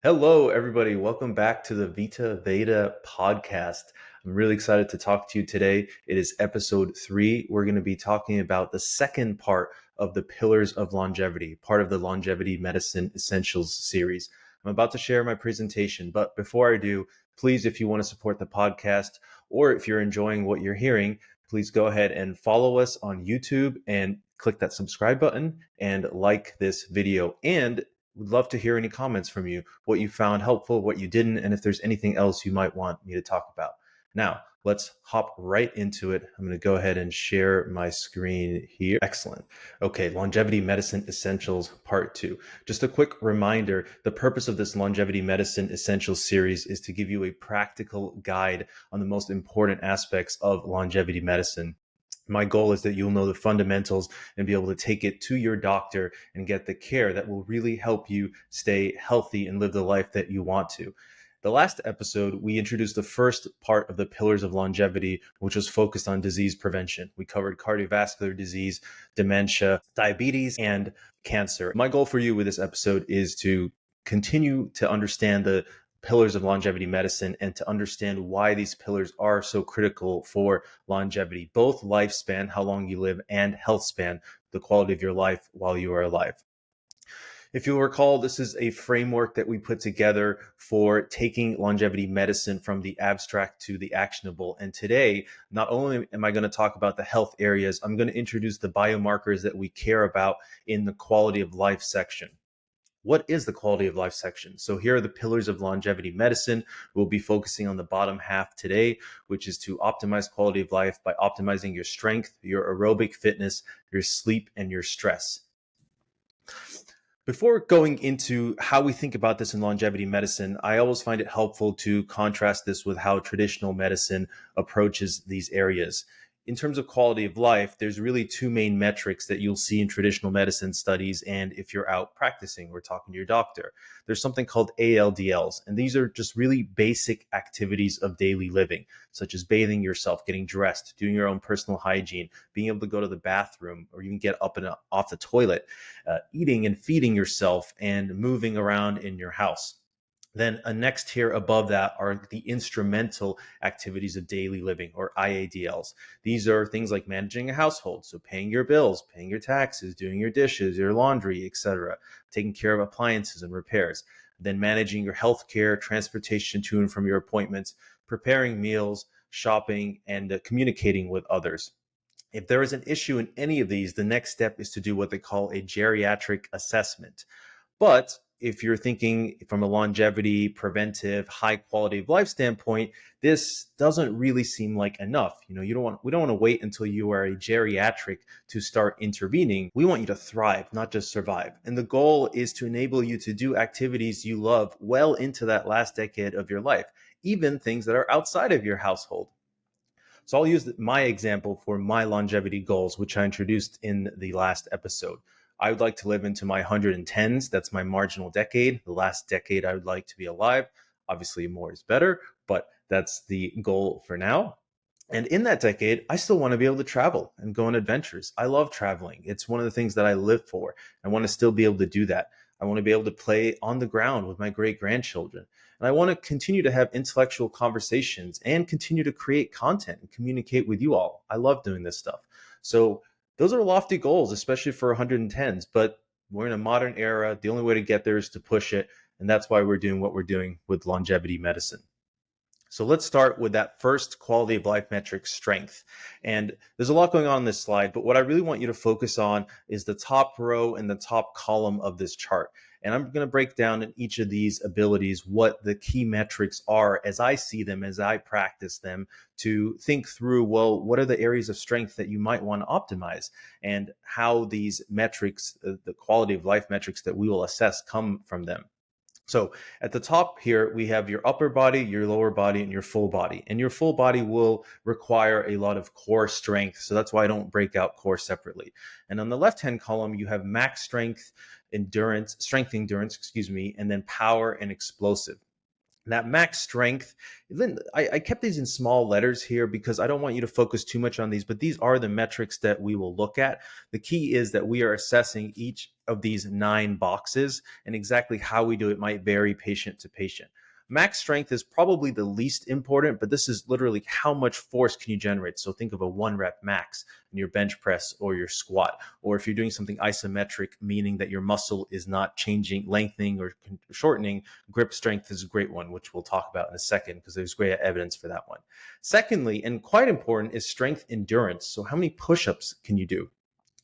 Hello, everybody. Welcome back to the Veda podcast. I'm really excited to talk to you today. It is episode 3. We're going to be talking about the second part of the Pillars of Longevity, part of the Longevity Medicine Essentials series. I'm about to share my presentation, but before I do, please, if you want to support the podcast or if you're enjoying what you're hearing, please go ahead and follow us on YouTube and click that subscribe button and like this video. And would love to hear any comments from you, what you found helpful, what you didn't, and if there's anything else you might want me to talk about. Now, let's hop right into it. I'm going to go ahead and share my screen here. Excellent. Okay, Longevity Medicine Essentials Part 2. Just a quick reminder, the purpose of this Longevity Medicine Essentials series is to give you a practical guide on the most important aspects of longevity medicine. My goal is that you'll know the fundamentals and be able to take it to your doctor and get the care that will really help you stay healthy and live the life that you want to. The last episode, we introduced the first part of the pillars of longevity, which was focused on disease prevention. We covered cardiovascular disease, dementia, diabetes, and cancer. My goal for you with this episode is to continue to understand the pillars of longevity medicine and to understand why these pillars are so critical for longevity, both lifespan, how long you live, and health span, the quality of your life while you are alive. If you'll recall, this is a framework that we put together for taking longevity medicine from the abstract to the actionable. And today, not only am I going to talk about the health areas, I'm going to introduce the biomarkers that we care about in the quality of life section. What is the quality of life section? So here are the pillars of longevity medicine. We'll be focusing on the bottom half today, which is to optimize quality of life by optimizing your strength, your aerobic fitness, your sleep, and your stress. Before going into how we think about this in longevity medicine, I always find it helpful to contrast this with how traditional medicine approaches these areas. In terms of quality of life, there's really two main metrics that you'll see in traditional medicine studies. And if you're out practicing or talking to your doctor, there's something called ADLs. And these are just really basic activities of daily living, such as bathing yourself, getting dressed, doing your own personal hygiene, being able to go to the bathroom or even get up and off the toilet, eating and feeding yourself, and moving around in your house. Then a next tier above that are the instrumental activities of daily living, or iADLs. These are things like managing a household, so paying your bills, paying your taxes, doing your dishes, your laundry, etc., taking care of appliances and repairs. Then managing your healthcare, transportation to and from your appointments, preparing meals, shopping, and communicating with others. If there is an issue in any of these, the next step is to do what they call a geriatric assessment. But if you're thinking from a longevity, preventive, high quality of life standpoint, this doesn't really seem like enough. We don't want to wait until you are a geriatric to start intervening. We want you to thrive, not just survive. And the goal is to enable you to do activities you love well into that last decade of your life, even things that are outside of your household. So I'll use my example for my longevity goals, which I introduced in the last episode. I would like to live into my 110s. That's my marginal decade, the last decade I would like to be alive. Obviously, more is better, but that's the goal for now. And in that decade, I still want to be able to travel and go on adventures. I love traveling. It's one of the things that I live for. I want to still be able to do that. I want to be able to play on the ground with my great grandchildren. And I want to continue to have intellectual conversations and continue to create content and communicate with you all. I love doing this stuff. So those are lofty goals, especially for 110s. But we're in a modern era. The only way to get there is to push it. And that's why we're doing what we're doing with longevity medicine. So let's start with that first quality of life metric, strength. And there's a lot going on this slide, but what I really want you to focus on is the top row and the top column of this chart. And I'm going to break down in each of these abilities what the key metrics are as I see them, as I practice them, to think through, well, what are the areas of strength that you might want to optimize, and how these metrics, the quality of life metrics that we will assess, come from them. So at the top here, we have your upper body, your lower body, and your full body. And your full body will require a lot of core strength. So that's why I don't break out core separately. And on the left-hand column, you have max strength endurance, and then power and explosive. That max strength, then I kept these in small letters here because I don't want you to focus too much on these, but these are the metrics that we will look at. The key is that we are assessing each of these 9 boxes, and exactly how we do it might vary patient to patient. Max strength is probably the least important, but this is literally how much force can you generate. So think of a 1 rep max in your bench press or your squat, or if you're doing something isometric, meaning that your muscle is not changing, lengthening, or shortening, grip strength is a great one, which we'll talk about in a second because there's great evidence for that one. Secondly, and quite important, is strength endurance. So how many push-ups can you do?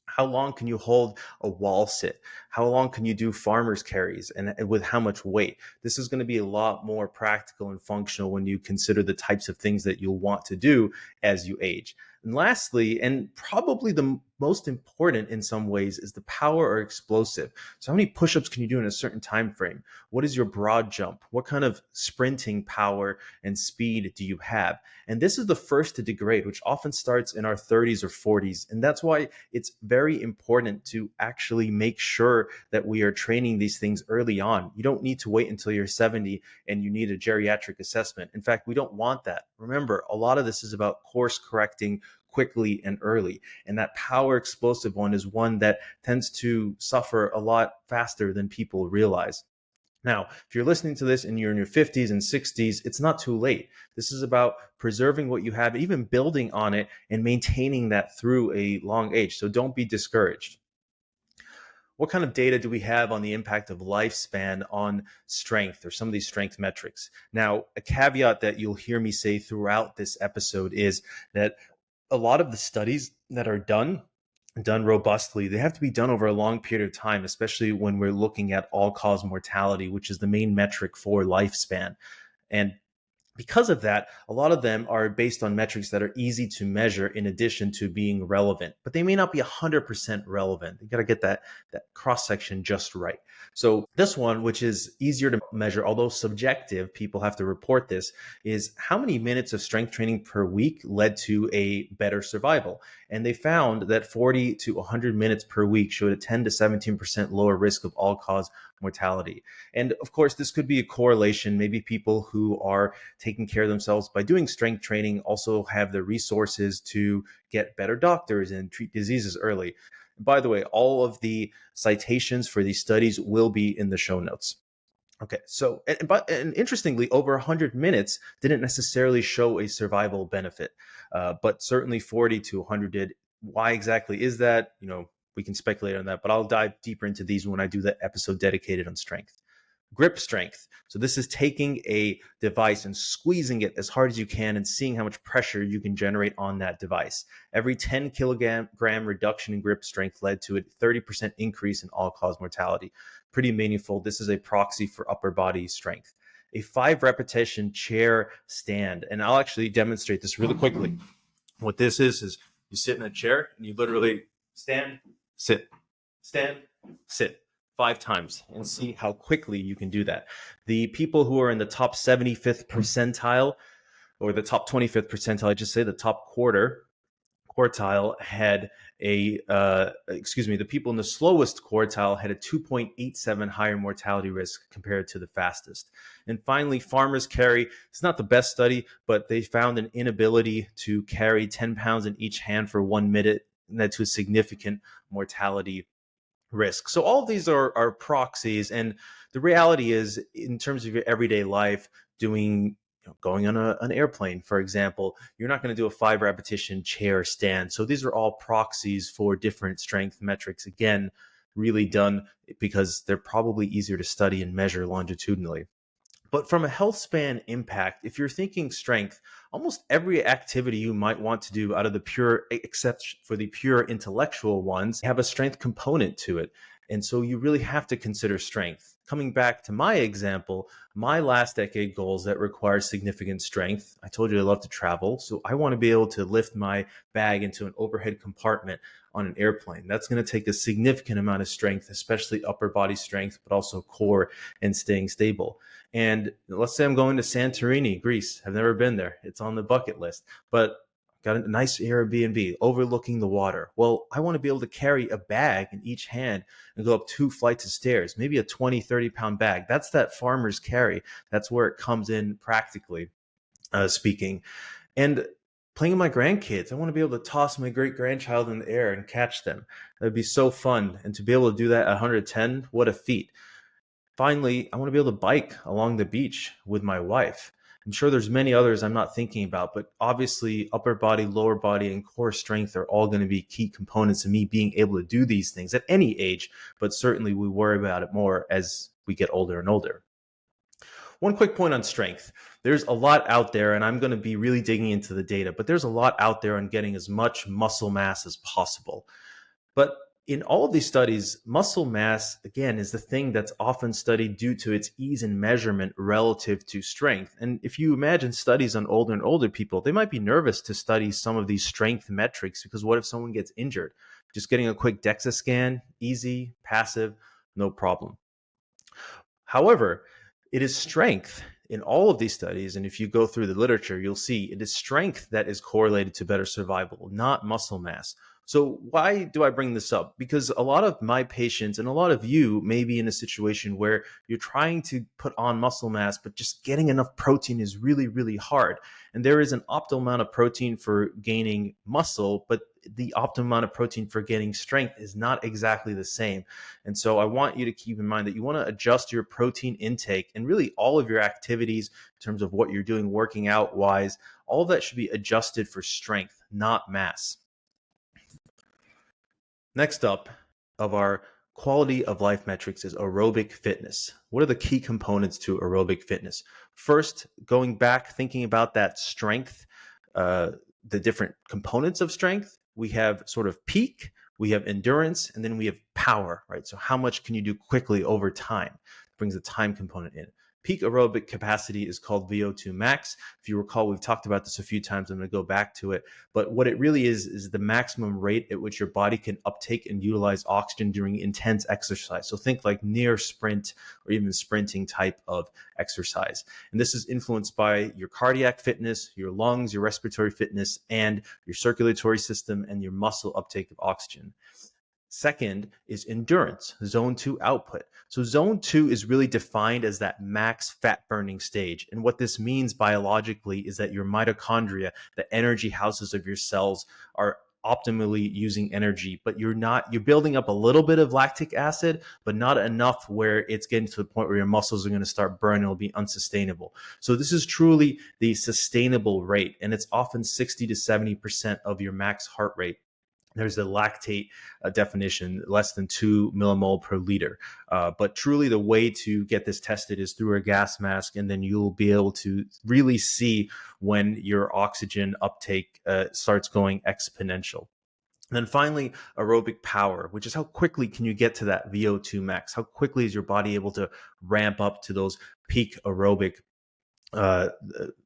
How long can you hold a wall sit? How long can you do farmer's carries, and with how much weight? This is going to be a lot more practical and functional when you consider the types of things that you'll want to do as you age. And lastly, and probably the most important in some ways, is the power or explosive. So how many push-ups can you do in a certain time frame? What is your broad jump? What kind of sprinting power and speed do you have? And this is the first to degrade, which often starts in our 30s or 40s. And that's why it's very important to actually make sure that we are training these things early on. You don't need to wait until you're 70 and you need a geriatric assessment. In fact, we don't want that. Remember, a lot of this is about course correcting quickly and early. And that power explosive one is one that tends to suffer a lot faster than people realize. Now, if you're listening to this and you're in your 50s and 60s, it's not too late. This is about preserving what you have, even building on it and maintaining that through a long age. So don't be discouraged. What kind of data do we have on the impact of lifespan on strength or some of these strength metrics? Now, a caveat that you'll hear me say throughout this episode is that a lot of the studies that are done robustly, they have to be done over a long period of time, especially when we're looking at all-cause mortality, which is the main metric for lifespan. And because of that, a lot of them are based on metrics that are easy to measure in addition to being relevant, but they may not be 100% relevant. You got to get that cross section just right. So this one, which is easier to measure, although subjective, people have to report this, is how many minutes of strength training per week led to a better survival. And they found that 40 to 100 minutes per week showed a 10 to 17% lower risk of all-cause mortality. And of course, this could be a correlation. Maybe people who are taking care of themselves by doing strength training also have the resources to get better doctors and treat diseases early. And by the way, all of the citations for these studies will be in the show notes. Okay, so and interestingly, over 100 minutes didn't necessarily show a survival benefit, but certainly 40 to 100 did. Why exactly is that? We can speculate on that, but I'll dive deeper into these when I do the episode dedicated on strength. Grip strength. So this is taking a device and squeezing it as hard as you can and seeing how much pressure you can generate on that device. Every 10 kilogram reduction in grip strength led to a 30% increase in all-cause mortality. Pretty meaningful. This is a proxy for upper body strength. A 5 repetition chair stand. And I'll actually demonstrate this really quickly. What this is you sit in a chair and you literally stand, sit, 5 times and see how quickly you can do that. The people who are in the top 75th percentile or the top 25th percentile, I just say the top quartile had the people in the slowest quartile had a 2.87 higher mortality risk compared to the fastest. And finally, farmers carry. It's not the best study, but they found an inability to carry 10 pounds in each hand for 1 minute, and led to a significant mortality risk. So all of these are proxies, and the reality is, in terms of your everyday life, going on an airplane, for example, you're not going to do a 5 repetition chair stand. So these are all proxies for different strength metrics. Again, really done because they're probably easier to study and measure longitudinally. But from a health span impact, if you're thinking strength, almost every activity you might want to do out of the pure, except for the pure intellectual ones, have a strength component to it. And so you really have to consider strength. Coming back to my example, my last decade goals that require significant strength. I told you I love to travel, so I want to be able to lift my bag into an overhead compartment on an airplane. That's going to take a significant amount of strength, especially upper body strength, but also core and staying stable. And let's say I'm going to Santorini, Greece. I've never been there. It's on the bucket list. But got a nice Airbnb overlooking the water. Well, I want to be able to carry a bag in each hand and go up 2 flights of stairs, maybe a 20, 30 pound bag. That's that farmer's carry. That's where it comes in practically speaking. And playing with my grandkids, I want to be able to toss my great grandchild in the air and catch them. That'd be so fun. And to be able to do that at 110, what a feat. Finally, I want to be able to bike along the beach with my wife. I'm sure there's many others I'm not thinking about, but obviously upper body, lower body, and core strength are all going to be key components of me being able to do these things at any age, but certainly we worry about it more as we get older and older. One quick point on strength. There's a lot out there, and I'm going to be really digging into the data, but there's a lot out there on getting as much muscle mass as possible. But in all of these studies, muscle mass, again, is the thing that's often studied due to its ease in measurement relative to strength. And if you imagine studies on older and older people, they might be nervous to study some of these strength metrics because what if someone gets injured? Just getting a quick DEXA scan, easy, passive, no problem. However, it is strength in all of these studies. And if you go through the literature, you'll see it is strength that is correlated to better survival, not muscle mass. So why do I bring this up? Because a lot of my patients and a lot of you may be in a situation where you're trying to put on muscle mass, but just getting enough protein is really, really hard. And there is an optimal amount of protein for gaining muscle, but the optimal amount of protein for gaining strength is not exactly the same. And so I want you to keep in mind that you want to adjust your protein intake and really all of your activities in terms of what you're doing working out wise, all of that should be adjusted for strength, not mass. Next up of our quality of life metrics is aerobic fitness. What are the key components to aerobic fitness? First, going back, thinking about that strength, the different components of strength, we have sort of peak, we have endurance, and then we have power, right? So how much can you do quickly over time? It brings the time component in. Peak aerobic capacity is called VO2 max. If you recall, we've talked about this a few times. I'm going to go back to it. But what it really is the maximum rate at which your body can uptake and utilize oxygen during intense exercise. So think like near sprint or even sprinting type of exercise. And this is influenced by your cardiac fitness, your lungs, your respiratory fitness, and your circulatory system and your muscle uptake of oxygen. Second is endurance, zone 2 output. So zone 2 is really defined as that max fat burning stage. And what this means biologically is that your mitochondria, the energy houses of your cells, are optimally using energy, but you're building up a little bit of lactic acid, but not enough where it's getting to the point where your muscles are going to start burning. It'll be unsustainable. So this is truly the sustainable rate, and it's often 60 to 70% of your max heart rate. There's a lactate definition, less than 2 millimole per liter. But truly the way to get this tested is through a gas mask, and then you'll be able to really see when your oxygen uptake starts going exponential. And then finally, aerobic power, which is how quickly can you get to that VO2 max? How quickly is your body able to ramp up to those peak aerobic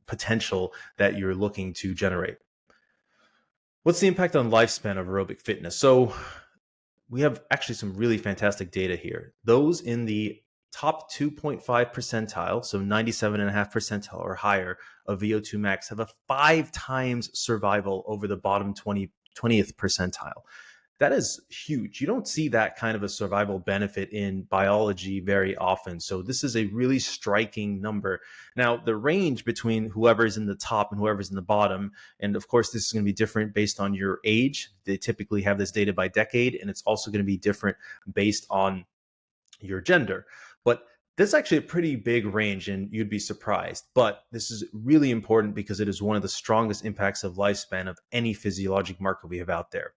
potential that you're looking to generate? What's the impact on lifespan of aerobic fitness? So we have actually some really fantastic data here. Those in the top 2.5 percentile, so 97.5 percentile or higher of VO2 max, have a 5 times survival over the bottom 20th percentile. That is huge. You don't see that kind of a survival benefit in biology very often. So this is a really striking number. Now, the range between whoever's in the top and whoever's in the bottom, and of course, this is going to be different based on your age. They typically have this data by decade, and it's also going to be different based on your gender. But this is actually a pretty big range, and you'd be surprised. But this is really important because it is one of the strongest impacts of lifespan of any physiologic marker we have out there.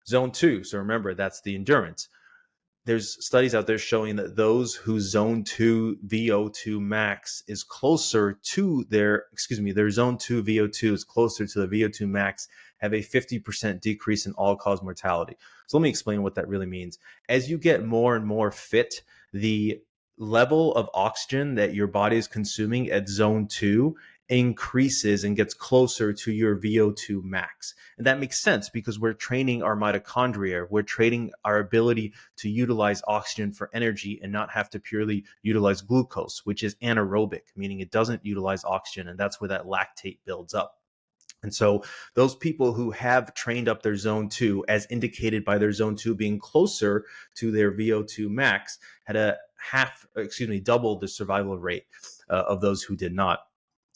Zone 2, so remember, that's the endurance. There's studies out there showing that those whose zone 2 VO2 max is closer to their zone 2 VO2 is closer to the VO2 max, have a 50% decrease in all-cause mortality. So let me explain what that really means. As you get more and more fit, the level of oxygen that your body is consuming at zone 2 increases and gets closer to your VO2 max. And that makes sense because we're training our mitochondria. We're training our ability to utilize oxygen for energy and not have to purely utilize glucose, which is anaerobic, meaning it doesn't utilize oxygen. And that's where that lactate builds up. And so those people who have trained up their zone two, as indicated by their zone two being closer to their VO2 max, had a double the survival rate of those who did not.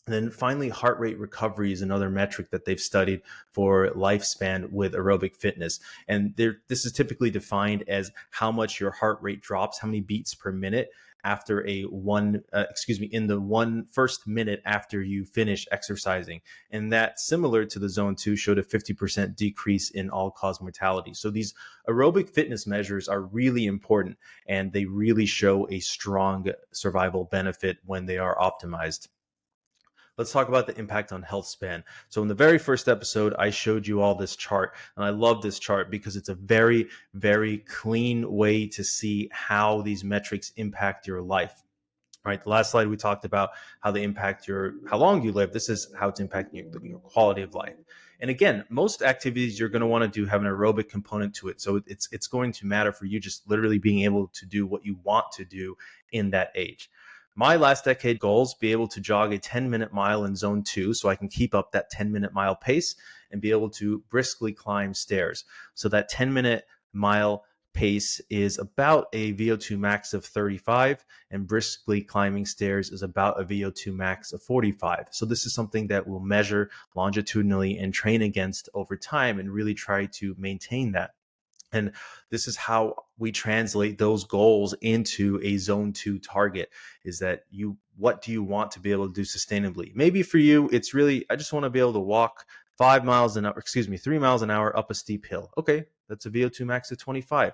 And then finally, heart rate recovery is another metric that they've studied for lifespan with aerobic fitness. And this is typically defined as how much your heart rate drops, how many beats per minute after in the first minute after you finish exercising. And that, similar to the zone two, showed a 50% decrease in all-cause mortality. So these aerobic fitness measures are really important, and they really show a strong survival benefit when they are optimized. Let's talk about the impact on health span. So in the very first episode, I showed you all this chart, and I love this chart because it's a very, very clean way to see how these metrics impact your life. Right. The last slide we talked about how they impact how long you live. This is how it's impacting your quality of life. And again, most activities you're going to want to do have an aerobic component to it. So it's going to matter for you just literally being able to do what you want to do in that age. My last decade goals: be able to jog a 10-minute mile in zone two so I can keep up that 10-minute mile pace and be able to briskly climb stairs. So that 10-minute mile pace is about a VO2 max of 35, and briskly climbing stairs is about a VO2 max of 45. So this is something that we'll measure longitudinally and train against over time and really try to maintain that. And this is how we translate those goals into a zone two target: is that what do you want to be able to do sustainably? Maybe for you, it's really, I just want to be able to walk 3 miles an hour up a steep hill. Okay, that's a VO2 max of 25.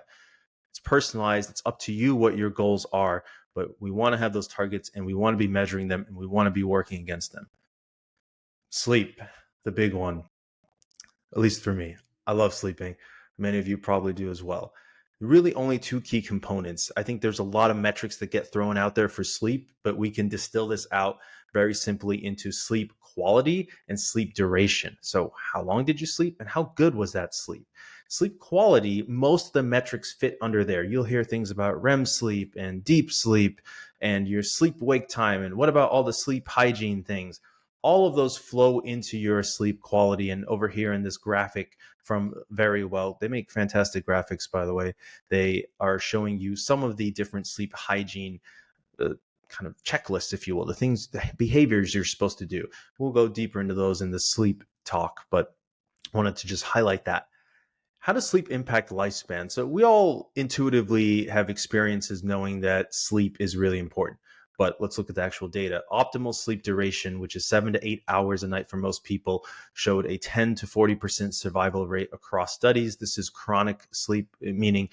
It's personalized. It's up to you what your goals are, but we want to have those targets, and we want to be measuring them, and we want to be working against them. Sleep, the big one, at least for me. I love sleeping. Many of you probably do as well. Really only two key components. I think there's a lot of metrics that get thrown out there for sleep, but we can distill this out very simply into sleep quality and sleep duration. So how long did you sleep, and how good was that sleep? Sleep quality, most of the metrics fit under there. You'll hear things about REM sleep and deep sleep and your sleep wake time. And what about all the sleep hygiene things? All of those flow into your sleep quality. And over here in this graphic from Verywell, they make fantastic graphics, by the way. They are showing you some of the different sleep hygiene kind of checklists, if you will, the behaviors you're supposed to do. We'll go deeper into those in the sleep talk, but wanted to just highlight that. How does sleep impact lifespan? So we all intuitively have experiences knowing that sleep is really important. But let's look at the actual data. Optimal sleep duration, which is 7 to 8 hours a night for most people, showed a 10 to 40% survival rate across studies. This is chronic sleep, meaning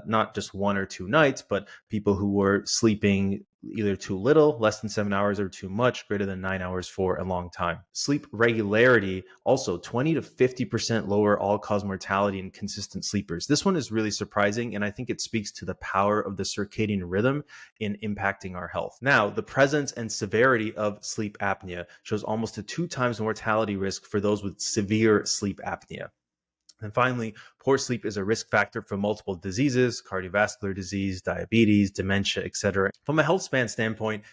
not just 1 or 2 nights, but people who were sleeping either too little, less than 7 hours, or too much, greater than 9 hours for a long time. Sleep regularity, also 20 to 50% lower all-cause mortality in consistent sleepers. This one is really surprising, and I think it speaks to the power of the circadian rhythm in impacting our health. Now, the presence and severity of sleep apnea shows almost a 2 times mortality risk for those with severe sleep apnea. And finally, poor sleep is a risk factor for multiple diseases: cardiovascular disease, diabetes, dementia, etc. From a health span standpoint,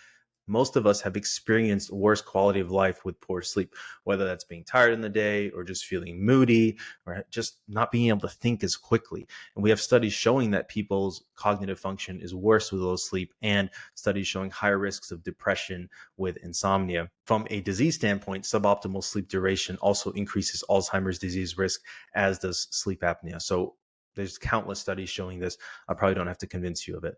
most of us have experienced worse quality of life with poor sleep, whether that's being tired in the day or just feeling moody or just not being able to think as quickly. And we have studies showing that people's cognitive function is worse with low sleep, and studies showing higher risks of depression with insomnia. From a disease standpoint, suboptimal sleep duration also increases Alzheimer's disease risk, as does sleep apnea. So there's countless studies showing this. I probably don't have to convince you of it.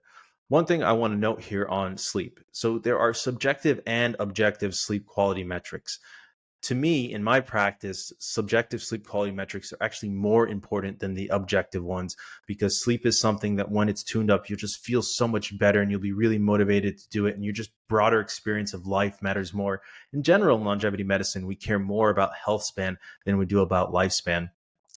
One thing I want to note here on sleep. So there are subjective and objective sleep quality metrics. To me, in my practice, subjective sleep quality metrics are actually more important than the objective ones, because sleep is something that when it's tuned up, you'll just feel so much better and you'll be really motivated to do it. And your just broader experience of life matters more. In general, in longevity medicine, we care more about health span than we do about lifespan.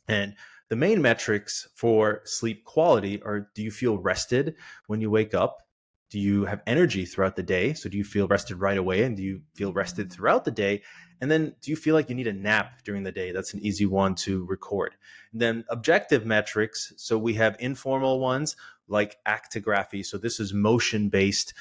And the main metrics for sleep quality are: do you feel rested when you wake up? Do you have energy throughout the day? So do you feel rested right away? And do you feel rested throughout the day? And then do you feel like you need a nap during the day? That's an easy one to record. And then objective metrics. So we have informal ones like actigraphy. So this is motion-based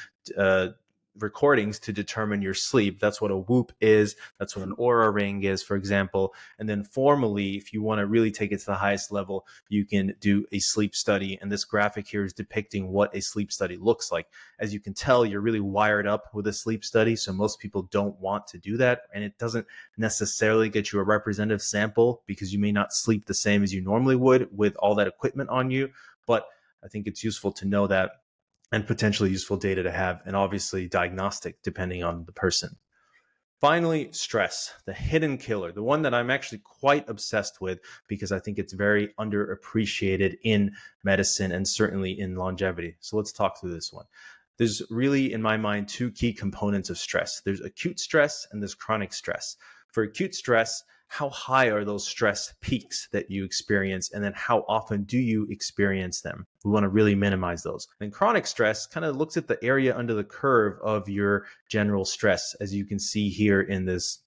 recordings to determine your sleep. That's what a Whoop is. That's what an Aura Ring is, for example. And then formally, if you want to really take it to the highest level, you can do a sleep study. And this graphic here is depicting what a sleep study looks like. As you can tell, you're really wired up with a sleep study. So most people don't want to do that. And it doesn't necessarily get you a representative sample because you may not sleep the same as you normally would with all that equipment on you. But I think it's useful to know that, and potentially useful data to have, and obviously diagnostic depending on the person. Finally, stress, the hidden killer, the one that I'm actually quite obsessed with because I think it's very underappreciated in medicine and certainly in longevity. So let's talk through this one. There's really, in my mind, two key components of stress. There's acute stress and there's chronic stress. For acute stress, how high are those stress peaks that you experience? And then how often do you experience them? We want to really minimize those. And chronic stress kind of looks at the area under the curve of your general stress, as you can see here in this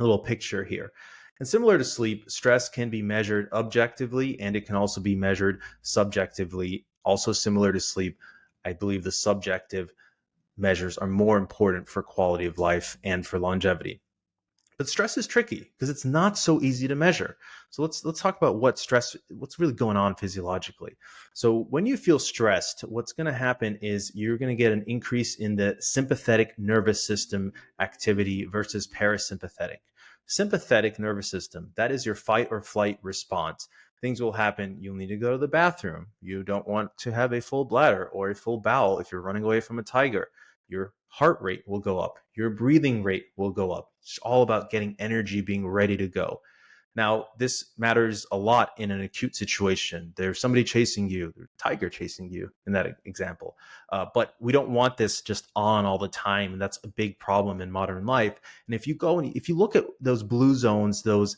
little picture here. And similar to sleep, stress can be measured objectively and it can also be measured subjectively. Also similar to sleep, I believe the subjective measures are more important for quality of life and for longevity. But stress is tricky because it's not so easy to measure. So let's talk about what's really going on physiologically. So when you feel stressed, what's going to happen is you're going to get an increase in the sympathetic nervous system activity versus parasympathetic. Sympathetic nervous system, that is your fight or flight response. Things will happen. You'll need to go to the bathroom. You don't want to have a full bladder or a full bowel if you're running away from a tiger. Your heart rate will go up. Your breathing rate will go up. It's all about getting energy, being ready to go. Now, this matters a lot in an acute situation. There's somebody chasing you, there's a tiger chasing you in that example. But we don't want this just on all the time. And that's a big problem in modern life. And if you look at those blue zones, those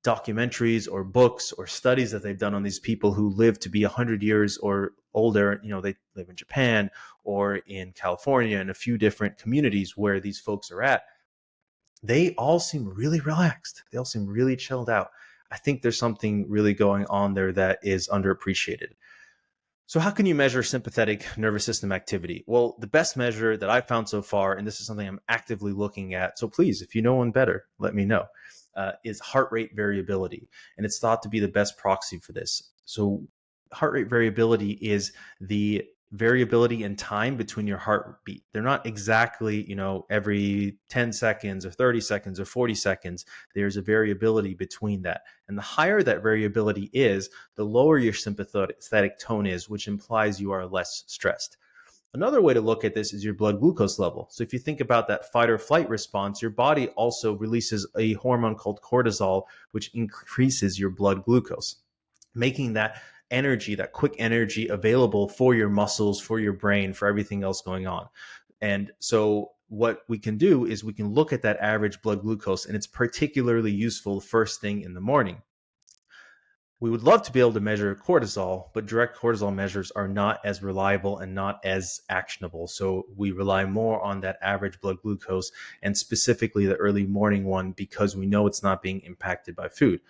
documentaries or books or studies that they've done on these people who live to be 100 years or older, they live in Japan or in California and a few different communities where these folks are at, they all seem really relaxed. They all seem really chilled out. I think there's something really going on there that is underappreciated. So how can you measure sympathetic nervous system activity? Well, the best measure that I've found so far, and this is something I'm actively looking at, so please, if you know one better, let me know, is heart rate variability. And it's thought to be the best proxy for this. So heart rate variability is the variability in time between your heartbeat. They're not exactly, every 10 seconds or 30 seconds or 40 seconds. There's a variability between that. And the higher that variability is, the lower your sympathetic tone is, which implies you are less stressed. Another way to look at this is your blood glucose level. So if you think about that fight or flight response, your body also releases a hormone called cortisol, which increases your blood glucose, making that energy, that quick energy available for your muscles, for your brain, for everything else going on. And so what we can do is we can look at that average blood glucose, and it's particularly useful first thing in the morning. We would love to be able to measure cortisol, but direct cortisol measures are not as reliable and not as actionable. So we rely more on that average blood glucose, and specifically the early morning one, because we know it's not being impacted by food,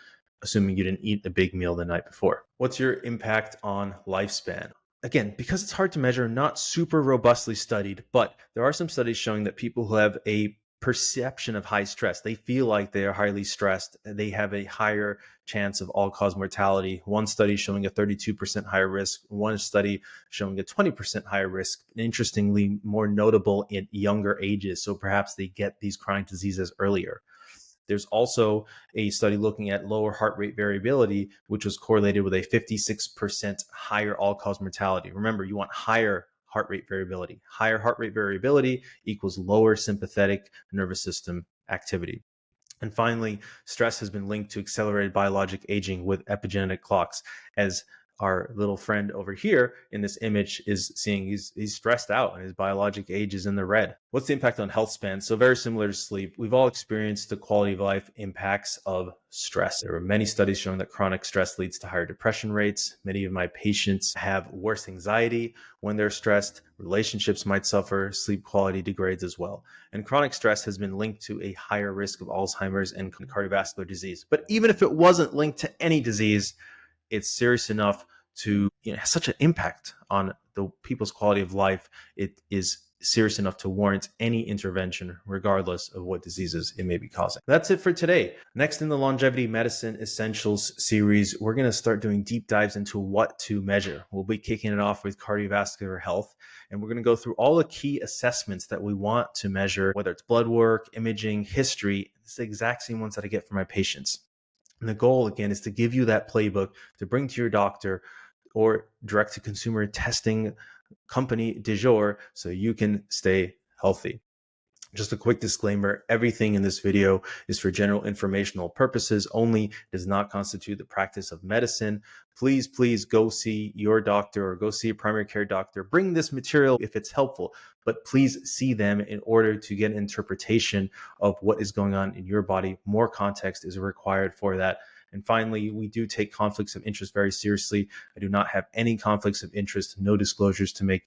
assuming you didn't eat a big meal the night before. What's your impact on lifespan? Again, because it's hard to measure, not super robustly studied, but there are some studies showing that people who have a perception of high stress, they feel like they are highly stressed, they have a higher chance of all-cause mortality. One study showing a 32% higher risk, one study showing a 20% higher risk, and interestingly more notable in younger ages. So perhaps they get these chronic diseases earlier. There's also a study looking at lower heart rate variability, which was correlated with a 56% higher all-cause mortality. Remember, you want higher heart rate variability. Higher heart rate variability equals lower sympathetic nervous system activity. And finally, stress has been linked to accelerated biologic aging with epigenetic clocks, as our little friend over here in this image is seeing he's stressed out and his biologic age is in the red. What's the impact on health span? So very similar to sleep, we've all experienced the quality of life impacts of stress. There are many studies showing that chronic stress leads to higher depression rates. Many of my patients have worse anxiety when they're stressed. Relationships might suffer, sleep quality degrades as well. And chronic stress has been linked to a higher risk of Alzheimer's and cardiovascular disease. But even if it wasn't linked to any disease, it's serious enough to have such an impact on the people's quality of life. It is serious enough to warrant any intervention, regardless of what diseases it may be causing. That's it for today. Next in the Longevity Medicine Essentials series, we're going to start doing deep dives into what to measure. We'll be kicking it off with cardiovascular health, and we're going to go through all the key assessments that we want to measure, whether it's blood work, imaging, history. It's the exact same ones that I get for my patients. And the goal, again, is to give you that playbook to bring to your doctor or direct to consumer testing company du jour so you can stay healthy. Just a quick disclaimer, everything in this video is for general informational purposes only. It does not constitute the practice of medicine. Please go see your doctor or go see a primary care doctor. Bring this material if it's helpful, but please see them in order to get an interpretation of what is going on in your body. More context is required for that. And finally, we do take conflicts of interest very seriously. I do not have any conflicts of interest, no disclosures to make